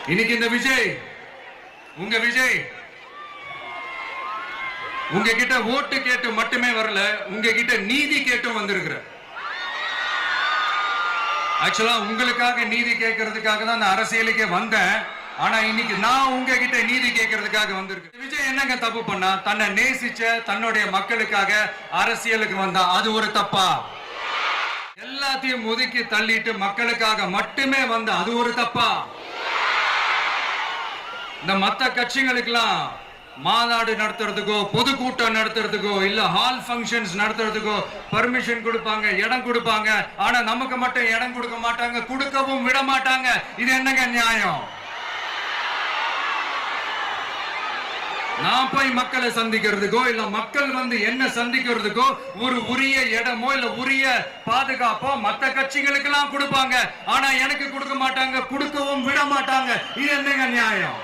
இன்னைக்கு இந்த விஜய் உங்ககிட்ட ஓட்டு கேட்டு மட்டுமே வரல, உங்ககிட்ட நீதி கேட்டும் வந்திருக்கிற. ஆக்சுவலா உங்களுக்காக நீதி கேட்கறதுக்காக தான் நான் அரசியலுக்கே வந்தேன். ஆனா இன்னைக்கு நான் உங்ககிட்ட நீதி கேட்கறதுக்காக வந்திருக்கேன். விஜய் என்னங்க தப்பு பண்ணா? தன்னை நேசிச்ச தன்னுடைய மக்களுக்காக அரசியலுக்கு வந்தா அது ஒரு தப்பா? எல்லாத்தையும் ஒதுக்கி தள்ளிட்டு மக்களுக்காக மட்டுமே வந்தா அது ஒரு தப்பா? இந்த மத்த கட்சிகளுக்கெல்லாம் மாநாடு நடத்துறதுக்கோ பொதுக்கூட்டம் நடத்துறதுக்கோ இல்ல ஹால் ஃபங்க்ஷன்ஸ் நடத்துறதுக்கோ பர்மிஷன் கொடுப்பாங்க, இடம் கொடுப்பாங்க. ஆனா நமக்கு மட்டும் இடம் கொடுக்க மாட்டாங்க, கொடுக்கவும் விட மாட்டாங்க. இது என்னங்க நியாயம்? நான் போய் மக்களை சந்திக்கிறதுக்கோ இல்ல மக்கள் வந்து என்ன சந்திக்கிறதுக்கோ ஒரு உரிய இடமோ இல்ல உரிய பாதுகாப்போ மத்த கட்சிகளுக்கு எல்லாம் கொடுப்பாங்க. ஆனா எனக்கு கொடுக்க மாட்டாங்க, கொடுக்கவும் விட மாட்டாங்க. இது என்னங்க நியாயம்?